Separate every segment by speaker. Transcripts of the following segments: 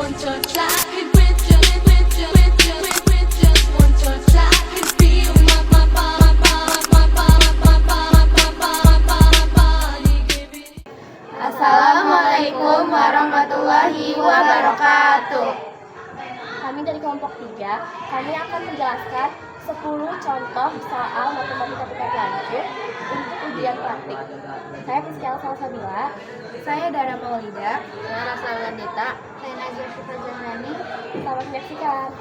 Speaker 1: one touch, I could with just one touch, I could feel my body giving.
Speaker 2: Assalamualaikum warahmatullahi wabarakatuh.
Speaker 3: Kami dari kelompok 3, kami akan menjelaskan 10 contoh soal matematika tingkat lanjut untuk ujian praktik. Saya Priscilla Salsabila.
Speaker 2: Saya Dara Maulida.
Speaker 3: Saya Rasa Landeta.
Speaker 2: Saya Nazia Syifa Janani.
Speaker 3: Selamat menyaksikan.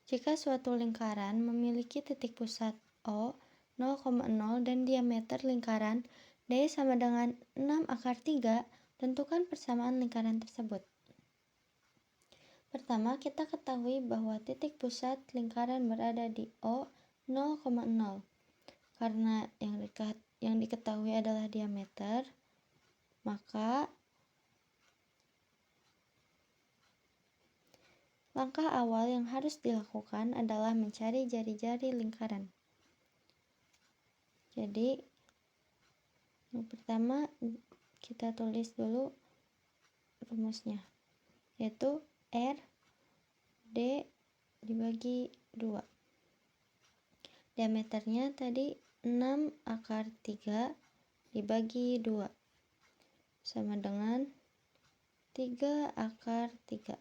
Speaker 4: Jika suatu lingkaran memiliki titik pusat O 0,0 dan diameter lingkaran D sama dengan 6/3, tentukan persamaan lingkaran tersebut. Pertama, kita ketahui bahwa titik pusat lingkaran berada di O 0,0. Karena yang diketahui adalah diameter, maka langkah awal yang harus dilakukan adalah mencari jari-jari lingkaran. Jadi, yang pertama kita tulis dulu rumusnya, yaitu R D dibagi 2. Diameternya tadi 6/3 dibagi 2 sama dengan 3/3.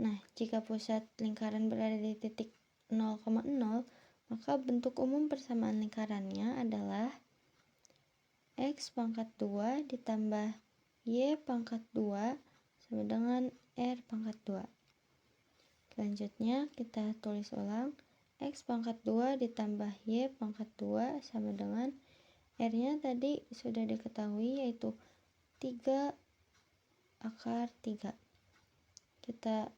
Speaker 4: Nah, jika pusat lingkaran berada di titik 0,0, maka bentuk umum persamaan lingkarannya adalah X pangkat 2 ditambah Y pangkat 2 sama dengan R pangkat 2. Selanjutnya kita tulis ulang, X pangkat 2 ditambah Y pangkat 2 sama dengan R-nya tadi sudah diketahui, yaitu 3/3. Kita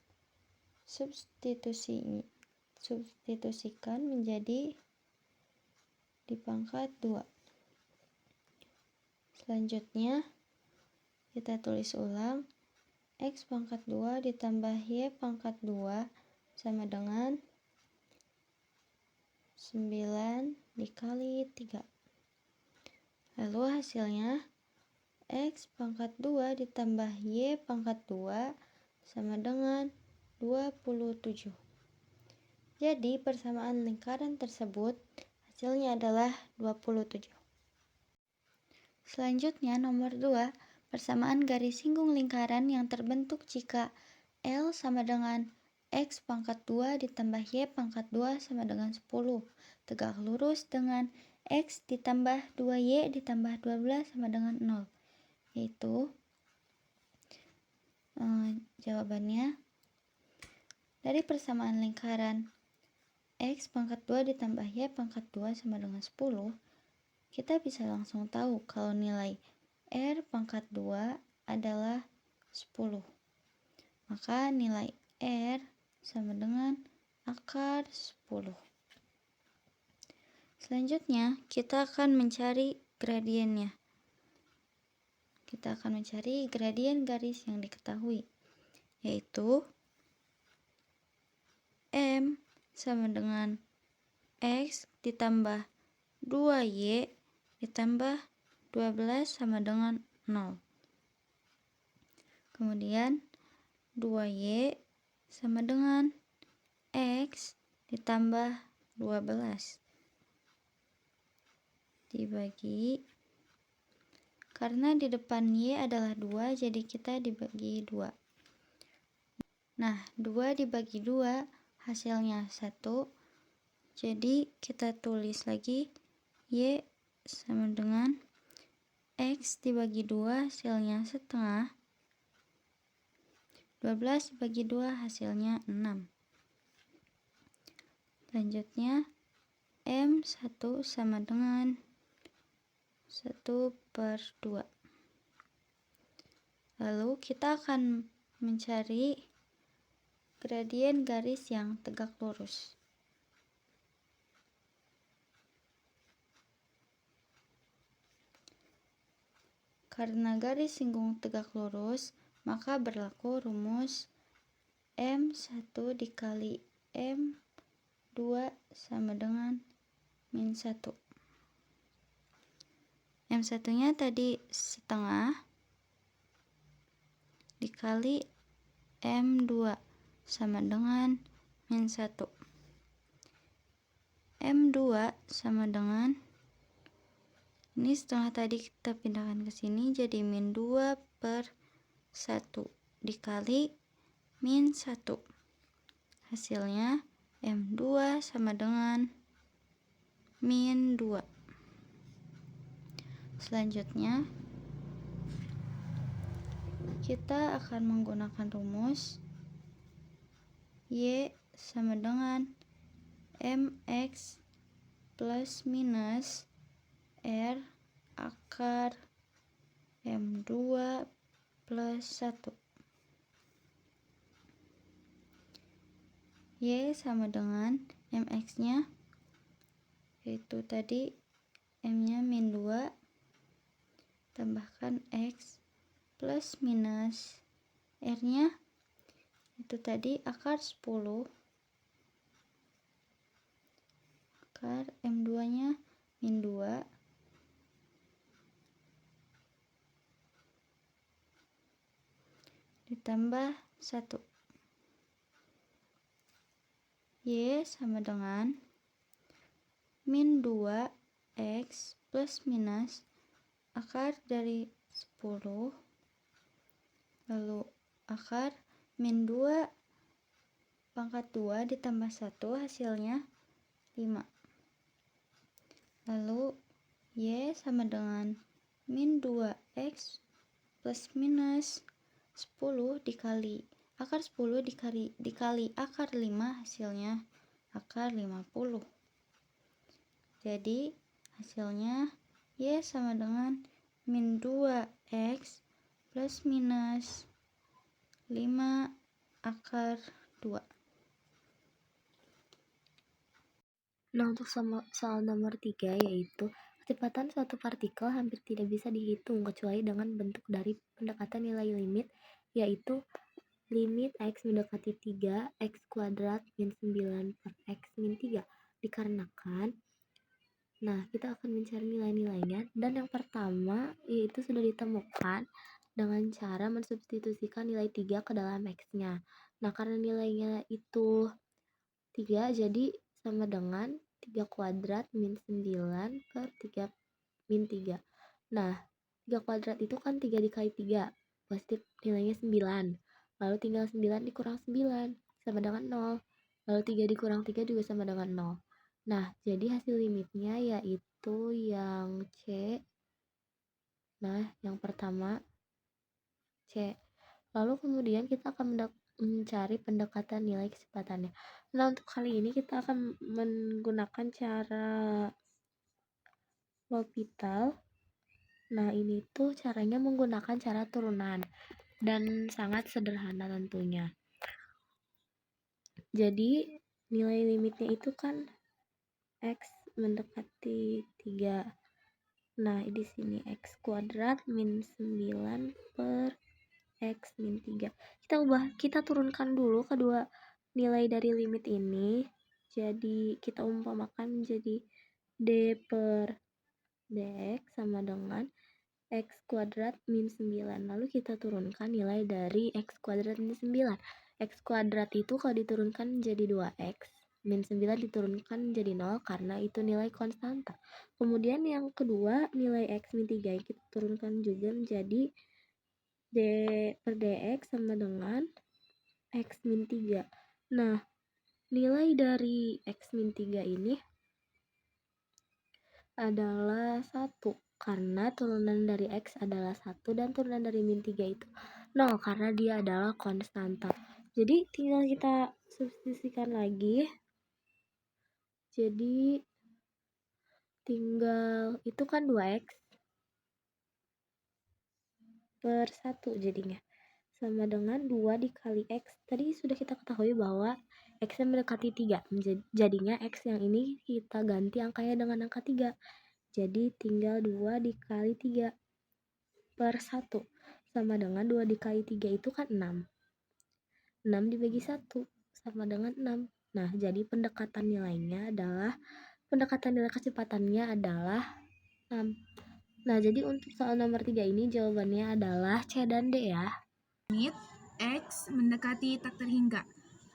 Speaker 4: substitusikan menjadi di pangkat 2. Selanjutnya kita tulis ulang, X pangkat 2 ditambah Y pangkat 2 sama dengan 9 dikali 3. Lalu hasilnya X pangkat 2 ditambah Y pangkat 2 sama dengan 27. Jadi persamaan lingkaran tersebut hasilnya adalah 27. Selanjutnya nomor 2, persamaan garis singgung lingkaran yang terbentuk jika L sama dengan X pangkat 2 ditambah Y pangkat 2 sama dengan 10, tegak lurus dengan X ditambah 2Y ditambah 12 sama dengan 0. Yaitu jawabannya dari persamaan lingkaran X pangkat 2 ditambah Y pangkat 2 sama dengan 10, kita bisa langsung tahu kalau nilai R pangkat 2 adalah 10. Maka nilai R sama dengan akar 10. Selanjutnya, kita akan mencari gradiennya. Kita akan mencari gradien garis yang diketahui, yaitu M sama dengan X ditambah 2Y ditambah 12 sama dengan 0. Kemudian 2Y sama dengan X ditambah 12 dibagi, karena di depan Y adalah 2, jadi kita dibagi 2. Nah, 2 dibagi 2 hasilnya 1. Jadi kita tulis lagi Y sama dengan X dibagi 2 hasilnya setengah. 12 dibagi 2 hasilnya 6. Selanjutnya M1 sama dengan 1/2. Lalu kita akan mencari gradien garis yang tegak lurus. Karena garis singgung tegak lurus, maka berlaku rumus M1 dikali M2 sama dengan min 1. M1-nya tadi setengah, dikali M2 sama dengan min 1. M2 sama dengan, ini setengah tadi kita pindahkan ke sini jadi min 2 per 1 dikali min 1. Hasilnya M2 sama dengan min 2. Selanjutnya kita akan menggunakan rumus Y sama dengan MX plus minus R akar M2 plus 1. Y sama dengan MX nya yaitu tadi M nya min 2 tambahkan X plus minus R nya itu tadi akar 10 akar M2 nya min 2 ditambah 1. Y sama dengan min 2 X plus minus akar dari 10 lalu akar min 2 pangkat 2 ditambah 1 hasilnya 5. Lalu Y sama dengan min 2X plus minus 10 dikali akar 10 dikali akar 5 hasilnya akar 50. Jadi hasilnya Y sama dengan min 2X plus minus 5 akar 2.
Speaker 3: Nah, untuk soal nomor 3 yaitu kecepatan suatu partikel hampir tidak bisa dihitung kecuali dengan bentuk dari pendekatan nilai limit, yaitu limit X mendekati 3 X kuadrat min 9 per X min 3. Dikarenakan, nah kita akan mencari nilai-nilainya, dan yang pertama yaitu sudah ditemukan dengan cara mensubstitusikan nilai 3 ke dalam X-nya. Nah, karena nilainya itu 3, jadi sama dengan 3 kuadrat min 9 per 3 min 3. Nah, 3 kuadrat itu kan 3 dikali 3, positif nilainya 9. Lalu tinggal 9 dikurang 9 sama dengan 0. Lalu 3 dikurang 3 juga sama dengan 0. Nah, jadi hasil limitnya yaitu yang C. Nah, yang pertama C. Lalu kemudian kita akan mencari pendekatan nilai kecepatannya. Nah, untuk kali ini kita akan menggunakan cara L'Hopital. Nah, ini tuh caranya menggunakan cara turunan dan sangat sederhana tentunya. Jadi nilai limitnya itu kan X mendekati 3. Nah, di sini X kuadrat min 9 per X min 3. Kita turunkan dulu kedua nilai dari limit ini. Jadi kita umpamakan menjadi D per dx sama dengan X kuadrat min 9. Lalu kita turunkan nilai dari X kuadrat min 9. X kuadrat itu kalau diturunkan menjadi 2X. Min 9 diturunkan menjadi 0 karena itu nilai konstanta. Kemudian yang kedua, nilai X min 3 yang kita turunkan juga menjadi D per dx sama dengan X min 3. Nah, nilai dari X min 3 ini adalah 1 karena turunan dari X adalah 1 dan turunan dari min 3 itu 0 karena dia adalah konstanta. Jadi tinggal kita substitusikan lagi. Jadi tinggal itu kan 2X per 1 jadinya sama dengan 2 dikali X. Tadi sudah kita ketahui bahwa X yang mendekati 3. Jadinya X yang ini kita ganti angkanya dengan angka 3. Jadi tinggal 2 dikali 3 per 1 sama dengan 2 dikali 3 itu kan 6. 6 dibagi 1 sama dengan 6. Nah, jadi pendekatan nilai kecepatannya adalah 6. Nah, jadi untuk soal nomor 3 ini jawabannya adalah C dan D ya.
Speaker 5: limit X mendekati tak terhingga.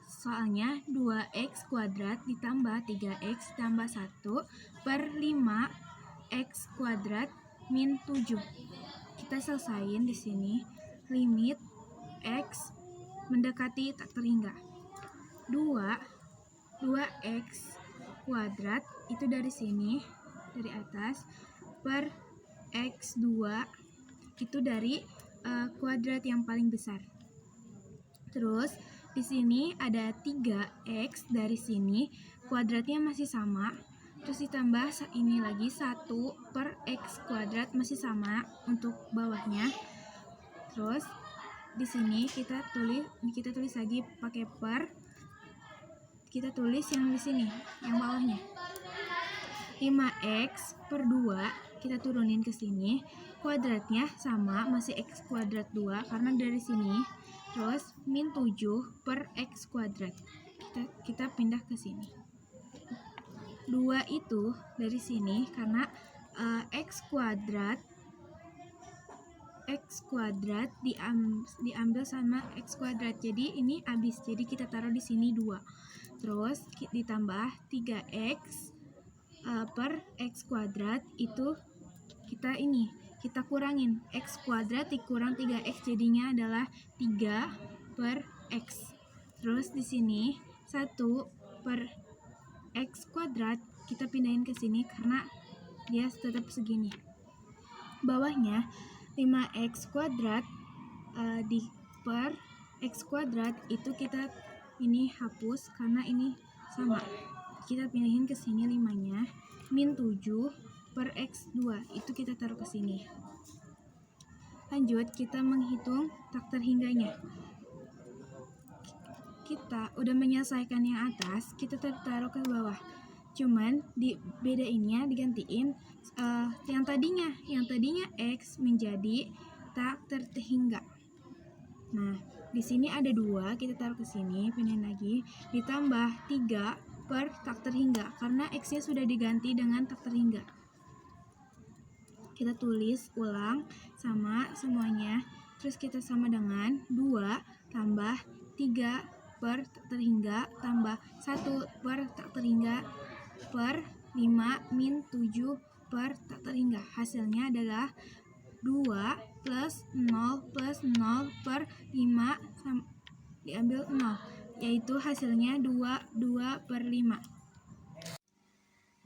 Speaker 5: Soalnya 2X kuadrat ditambah 3X tambah 1 per 5X kuadrat min 7. Kita selesain di sini limit X mendekati tak terhingga. 2X kuadrat itu dari sini, dari atas, per X2 itu dari kuadrat yang paling besar. Terus di sini ada 3X dari sini, kuadratnya masih sama. Terus ditambah ini lagi 1 per X kuadrat masih sama untuk bawahnya. Terus di sini kita tulis lagi pakai per. Kita tulis yang di sini, yang bawahnya. 5X per 2 kita turunin ke sini. Kuadratnya sama, masih X kuadrat 2 karena dari sini. Terus min 7 per X kuadrat. Kita pindah ke sini. 2 itu dari sini karena X kuadrat diambil sama X kuadrat. Jadi ini habis. Jadi kita taruh di sini 2. Terus ditambah 3X per X kuadrat itu kita kurangin. X kuadrat dikurang 3X jadinya adalah 3 per X. Terus di sini 1 per X kuadrat kita pindahin ke sini karena dia tetap segini. Bawahnya 5X kuadrat di per X kuadrat itu kita ini hapus karena ini sama. Kita pindahin ke sini 5-nya. Min 7 per X2 itu kita taruh ke sini. Lanjut kita menghitung tak terhingganya. Kita udah menyelesaikan yang atas, kita taruh ke bawah. Cuman dibedainnya digantiin yang tadinya X menjadi tak terhingga. Nah, di sini ada 2, kita taruh ke sini, pindahin lagi, ditambah 3 per tak terhingga karena X-nya sudah diganti dengan tak terhingga. Kita tulis ulang sama semuanya. Terus kita sama dengan 2 tambah 3 per tak terhingga tambah 1 per tak terhingga per 5 min 7 per tak terhingga. Hasilnya adalah 2 plus 0 per 5 diambil 0, yaitu hasilnya 2 per 5.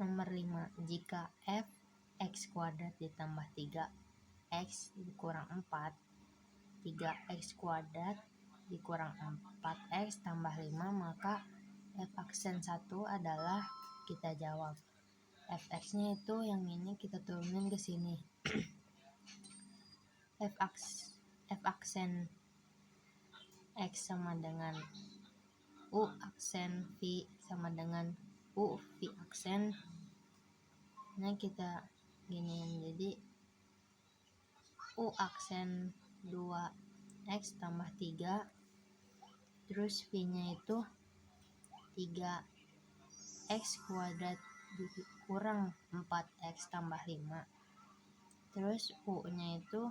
Speaker 3: Nomor 5. Jika f X kuadrat ditambah 3X dikurang 4, 3X kuadrat dikurang 4X tambah 5, maka f aksen 1 adalah, kita jawab. Fx-nya itu yang ini kita turunin ke sini. F aksen X sama dengan U aksen V sama dengan U V aksen. Nah kita giniin, jadi U aksen 2X tambah 3, terus V-nya itu 3X kuadrat dikurang 4X tambah 5, terus U-nya itu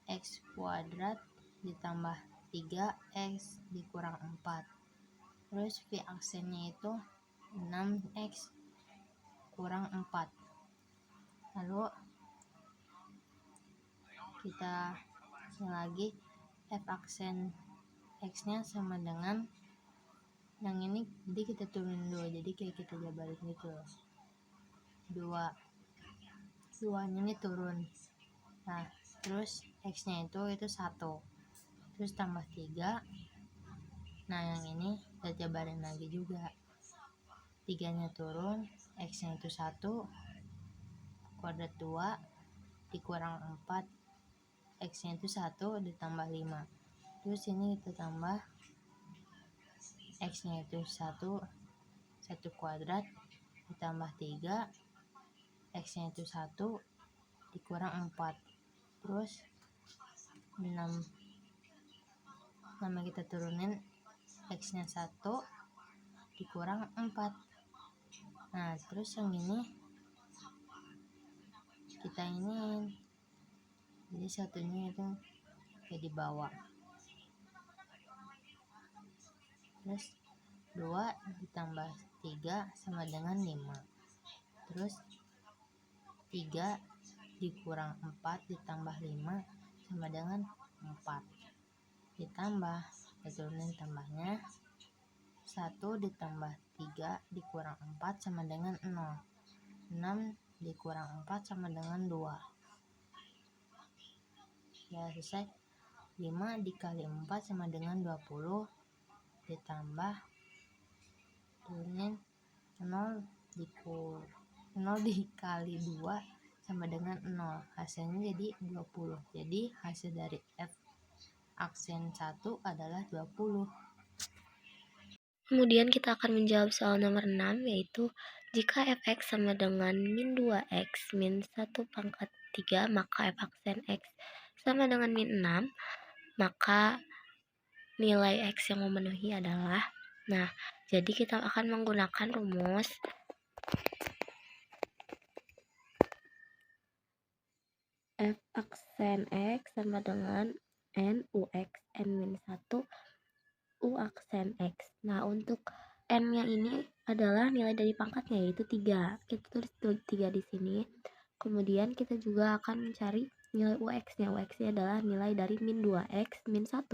Speaker 3: X kuadrat ditambah 3X dikurang 4, terus V aksennya itu 6X kurang 4. Lalu kita lagi F aksen X-nya sama dengan yang ini, jadi kita turunin dulu, jadi kayak kita jabarin gitu. 2-nya ini turun. Nah, terus X-nya itu 1. Terus tambah 3. Nah, yang ini kita jabarin lagi juga. 3-nya turun, X-nya itu 1, kuadrat 2 dikurang 4, X-nya itu 1 ditambah 5. Terus ini kita tambah X-nya itu 1 kuadrat ditambah 3, X-nya itu 1 dikurang 4. Terus 6 nama kita turunin, X-nya 1 dikurang 4. Nah, terus yang ini kita ini, jadi satunya itu kayak di bawah.
Speaker 6: Terus 2 ditambah 3 sama dengan 5. Terus 3 dikurang 4 ditambah 5 sama dengan 4. Ditambah, kita turunin tambahnya. 1 ditambah 3 dikurang 4 sama dengan 0. 6 dikurang 4 sama dengan 2. Ya, selesai. 5 dikali 4 sama dengan 20. Ditambah, turunin 0 dikali 2 sama dengan 0. Hasilnya jadi 20. Jadi hasil dari F aksen 1 adalah 20.
Speaker 3: Kemudian kita akan menjawab soal nomor 6, yaitu jika fx sama dengan min 2x min 1 pangkat 3, maka f aksen x sama dengan min 6, maka nilai x yang memenuhi adalah, nah, jadi kita akan menggunakan rumus f aksen x sama dengan n ux n min 1 u aksen x. Nah, untuk n-nya ini adalah nilai dari pangkatnya, yaitu 3. Kita tulis 3 di sini. Kemudian kita juga akan mencari nilai ux-nya. Ux-nya adalah nilai dari min 2x min 1.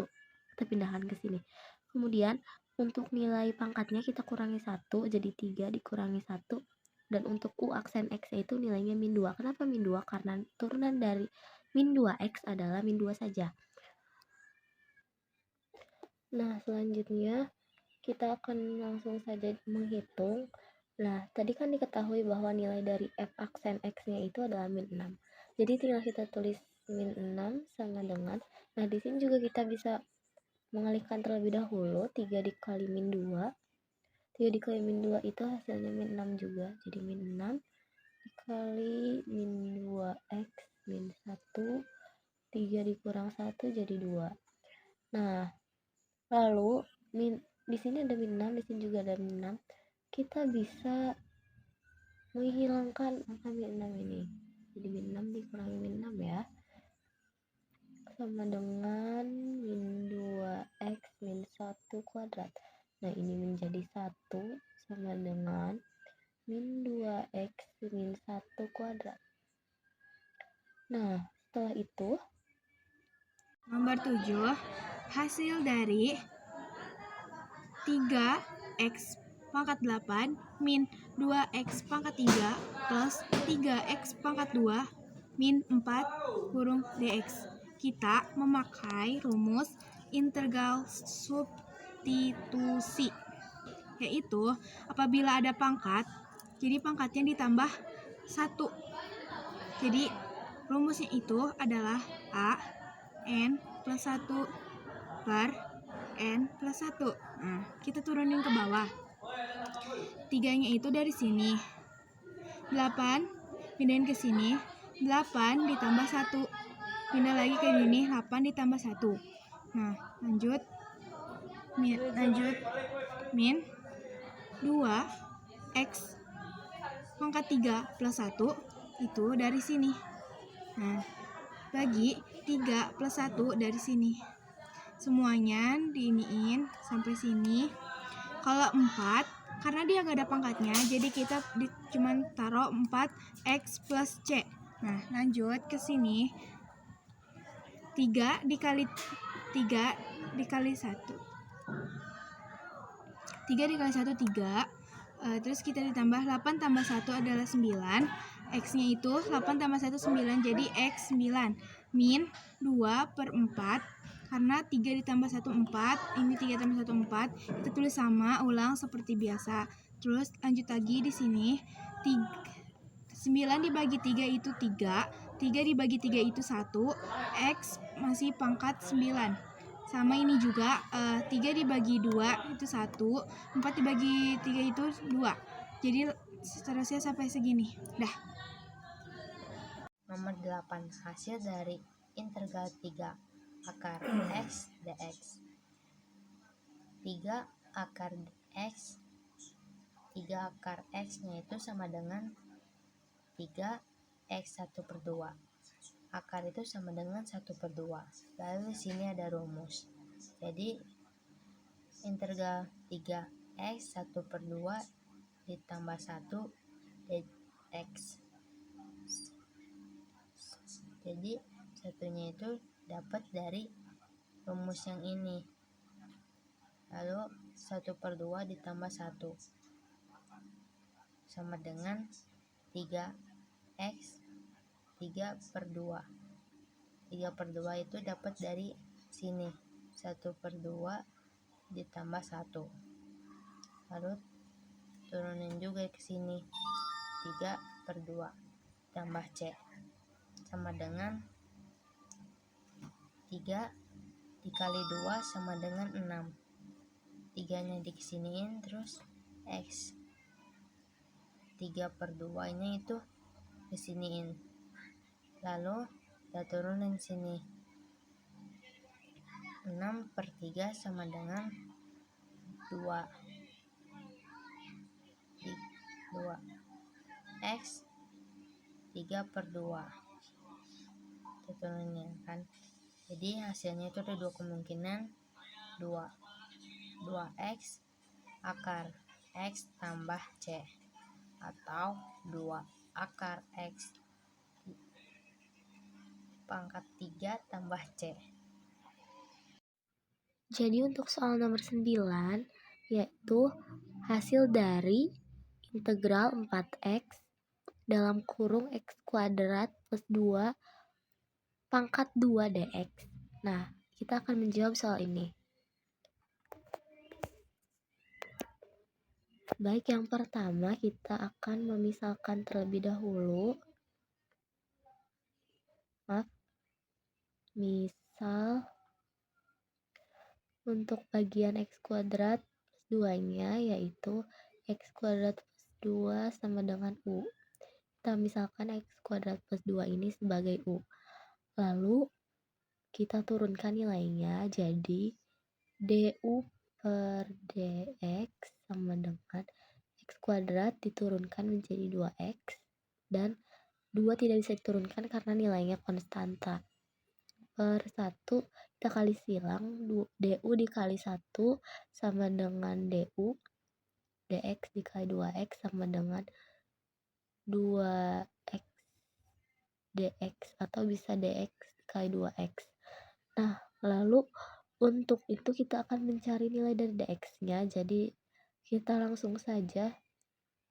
Speaker 3: Kita pindahkan ke sini. Kemudian untuk nilai pangkatnya kita kurangi 1, jadi 3 dikurangi 1. Dan untuk u aksen x itu nilainya min 2. Kenapa min 2? Karena turunan dari min 2x adalah min 2 saja. Nah, selanjutnya kita akan langsung saja menghitung. Nah, tadi kan diketahui bahwa nilai dari f aksen x-nya itu adalah min 6. Jadi tinggal kita tulis min 6 sama dengan, nah di sini juga kita bisa mengalihkan terlebih dahulu. 3 dikali min 2. 3 dikali min 2 itu hasilnya min 6 juga. Jadi min 6 dikali min 2x min 1. 3 dikurang 1 jadi 2. Nah, lalu di sini ada min 6, di sini juga ada min 6. Kita bisa menghilangkan angka min 6 ini. Jadi min 6 dikurangi min 6 ya. Sama dengan min 2x min 1 kuadrat. Nah, ini menjadi 1 sama dengan min 2x min 1 kuadrat. Nah, setelah itu
Speaker 5: Nomor 7, hasil dari 3x pangkat 8 min 2x pangkat 3 plus 3x pangkat 2 min 4 kurung dx. Kita memakai rumus integral substitusi, yaitu apabila ada pangkat, jadi pangkatnya ditambah 1. Jadi rumusnya itu adalah A n plus 1 per n plus 1. Nah, kita turunin ke bawah. 3-nya itu dari sini. 8 pindahin ke sini. 8 ditambah 1. Pindah lagi ke sini. 8 ditambah 1. Nah, lanjut min 2x pangkat 3 plus 1 itu dari sini. Nah, bagi 3 plus 1 dari sini. Semuanya diiniin sampai sini. Kalau 4, karena dia nggak ada pangkatnya, jadi kita cuman taruh 4x plus c. Nah, lanjut ke sini. 3 dikali 1. 3 dikali 1, 3. Terus kita ditambah 8 tambah 1 adalah 9. X-nya itu 8 tambah 1, 9. Jadi X 9. Min 2 per 4. Karena 3 ditambah 1, 4. Ini 3 tambah 1, 4. Kita tulis sama, ulang seperti biasa. Terus lanjut lagi di sini. 9 dibagi 3 itu 3. 3 dibagi 3 itu 1. X masih pangkat 9. Sama ini juga, 3 dibagi 2 itu 1. 4 dibagi 3 itu 2. Jadi seterusnya sampai segini. Dah.
Speaker 6: Nomor 8, hasil dari integral 3 akar x dx. 3 akar x, 3 akar x-nya itu sama dengan 3x1 per 2. Akar itu sama dengan 1 per 2. Lalu di sini ada rumus. Jadi integral 3x 1/2 ditambah 1 dx. Jadi satunya itu dapat dari rumus yang ini. Lalu 1/2 ditambah 1 sama dengan 3x 3/2. 3/2 itu dapat dari sini. 1/2 ditambah 1. Lalu turunin juga ke sini. 3/2 tambah C sama dengan 3 dikali 2 sama dengan 6. 3-nya dikesiniin, terus X 3/2 nya itu kesiniin. Lalu kita turunin sini. 6/3 sama dengan 2. 2 X 3/2. Kita turunin kan. Jadi hasilnya itu ada dua kemungkinan. 2x akar x tambah c atau 2 akar x pangkat 3 tambah c.
Speaker 3: Jadi untuk soal nomor 9 yaitu hasil dari integral 4x dalam kurung x kuadrat plus 2 pangkat 2 dx. Nah, kita akan menjawab soal ini. Baik, yang pertama kita akan memisalkan terlebih dahulu. Misal untuk bagian x kuadrat plus 2-nya yaitu x kuadrat plus 2 sama dengan u. Kita misalkan x kuadrat plus 2 ini sebagai u. Lalu kita turunkan nilainya jadi du per dx sama dengan x kuadrat diturunkan menjadi 2x dan 2 tidak bisa diturunkan karena nilainya konstanta. Per 1 kita kali silang, du dikali 1 sama dengan du, dx dikali 2x sama dengan 2x dx atau bisa dx dikali 2x. Nah, lalu untuk itu kita akan mencari nilai dari dx-nya. Jadi kita langsung saja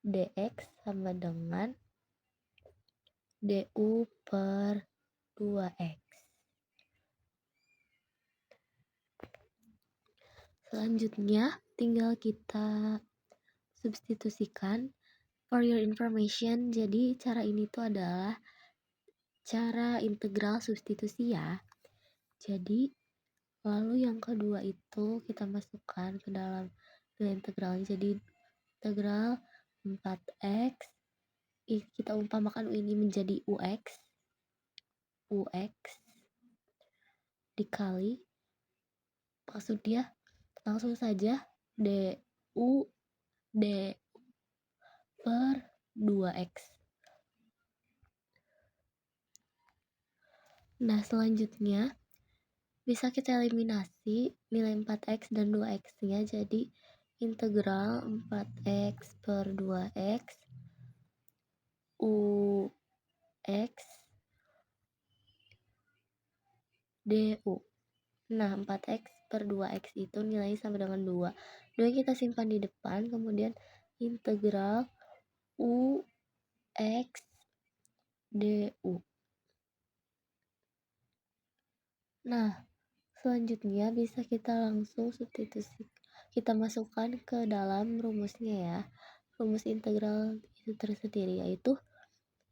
Speaker 3: dx sama dengan du per 2x. Selanjutnya tinggal kita substitusikan. For your information, jadi cara ini tuh adalah cara integral substitusi ya. Jadi lalu yang kedua itu kita masukkan ke dalam nilai integralnya. Jadi integral 4x kita umpamakan u ini menjadi ux dikali, maksudnya langsung saja du per 2x. Nah, selanjutnya bisa kita eliminasi nilai 4x dan 2x-nya, jadi integral 4x per 2x ux du. Nah, 4x per 2x itu nilainya sama dengan 2. 2 kita simpan di depan, kemudian integral ux du. Nah, selanjutnya bisa kita langsung substitusi. Kita masukkan ke dalam rumusnya ya. Rumus integral itu tersendiri yaitu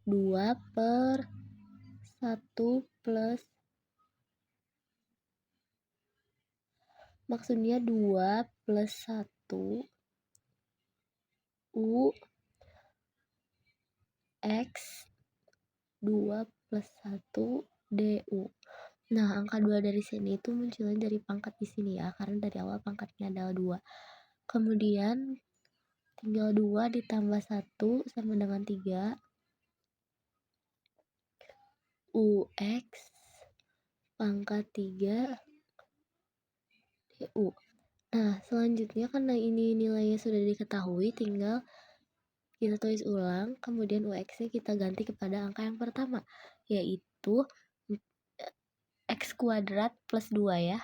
Speaker 3: 2 per 1 plus, maksudnya 2 plus 1 ux 2 plus 1 du. Nah, angka 2 dari sini itu munculnya dari pangkat di sini ya, karena dari awal pangkatnya adalah 2. Kemudian tinggal 2 ditambah 1 sama dengan 3 ux pangkat 3 du. Nah, selanjutnya karena ini nilainya sudah diketahui, tinggal kita tulis ulang, kemudian UX-nya kita ganti kepada angka yang pertama, yaitu X kuadrat plus 2 ya.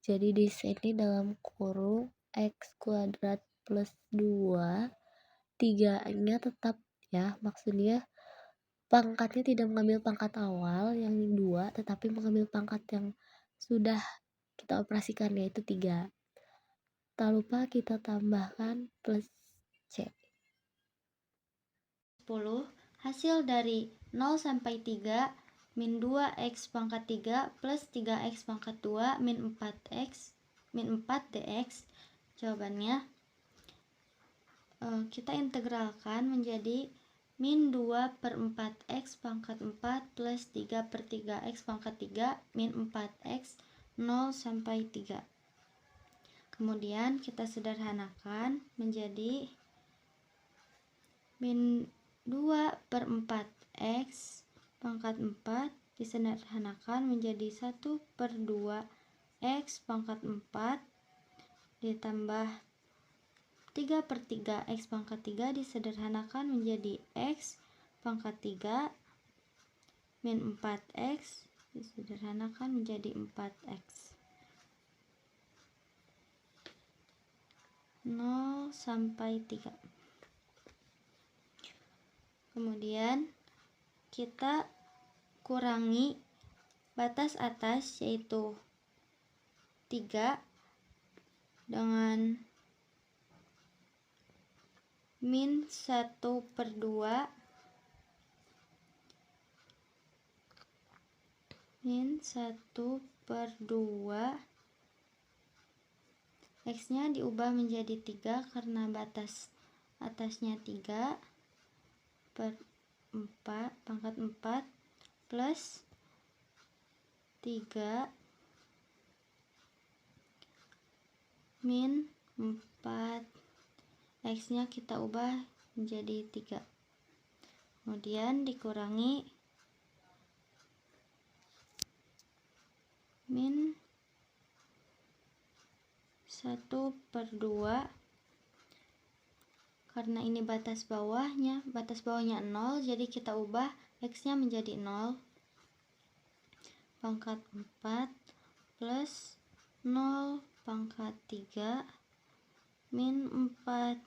Speaker 3: Jadi di sini dalam kurung X kuadrat plus 2, 3-nya tetap ya, maksudnya pangkatnya tidak mengambil pangkat awal yang 2, tetapi mengambil pangkat yang sudah kita operasikan, yaitu 3. Tak lupa kita tambahkan plus C.
Speaker 4: 10. Hasil dari 0 sampai 3 min 2x pangkat 3 plus 3x pangkat 2 min 4x min 4 dx. Jawabannya kita integralkan menjadi min 2 per 4x pangkat 4 plus 3 per 3x pangkat 3 min 4x 0 sampai 3. Kemudian kita sederhanakan menjadi min 2 per 4x pangkat 4 disederhanakan menjadi 1 per 2x pangkat 4 ditambah 3 per 3x pangkat 3 disederhanakan menjadi x pangkat 3 min 4x disederhanakan menjadi 4x. 0 sampai 3. Kemudian kita kurangi batas atas yaitu 3 dengan min 1 per 2 min 1 per 2 x nya diubah menjadi 3 karena batas atasnya 3 per 4 pangkat 4 plus 3 min 4 x nya kita ubah menjadi 3, kemudian dikurangi min 1 per 2 karena ini batas bawahnya 0, jadi kita ubah x nya menjadi 0 pangkat 4 plus 0 pangkat 3 min 4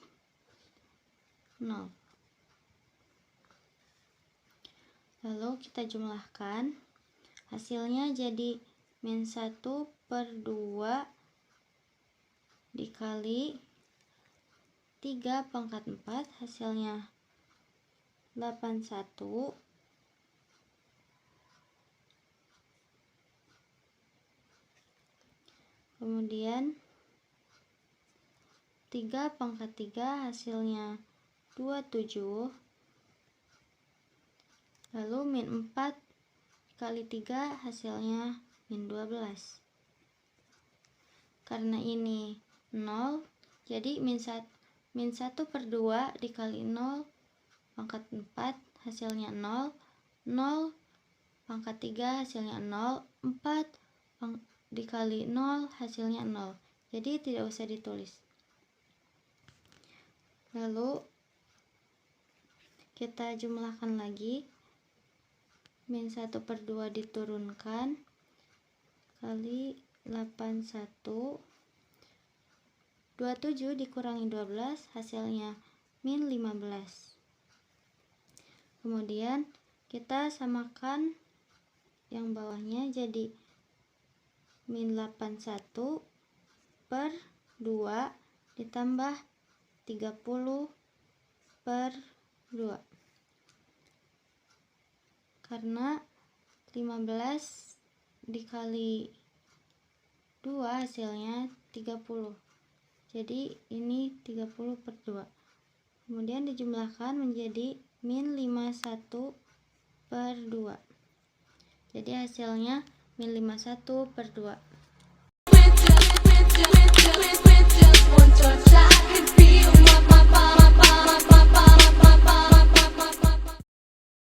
Speaker 4: 0. Lalu kita jumlahkan, hasilnya jadi min 1 per 2 dikali 3 pangkat 4 hasilnya 81 kemudian 3 pangkat 3 hasilnya 27, lalu min 4 kali 3 hasilnya min 12. Karena ini 0, jadi min 1 per 2 dikali 0 pangkat 4 hasilnya 0, 0 pangkat 3 hasilnya 0, 4 dikali 0 hasilnya 0, jadi tidak usah ditulis. Lalu kita jumlahkan lagi, min 1 per 2 diturunkan kali 81, 27 dikurangi 12 hasilnya min 15. Kemudian kita samakan yang bawahnya jadi min 81 per 2 ditambah 30 per 2, karena 15 dikali 2 hasilnya 30, jadi ini 30 per 2. Kemudian dijumlahkan menjadi min 51 per 2, jadi hasilnya min 51 per 2.
Speaker 1: With just one touch,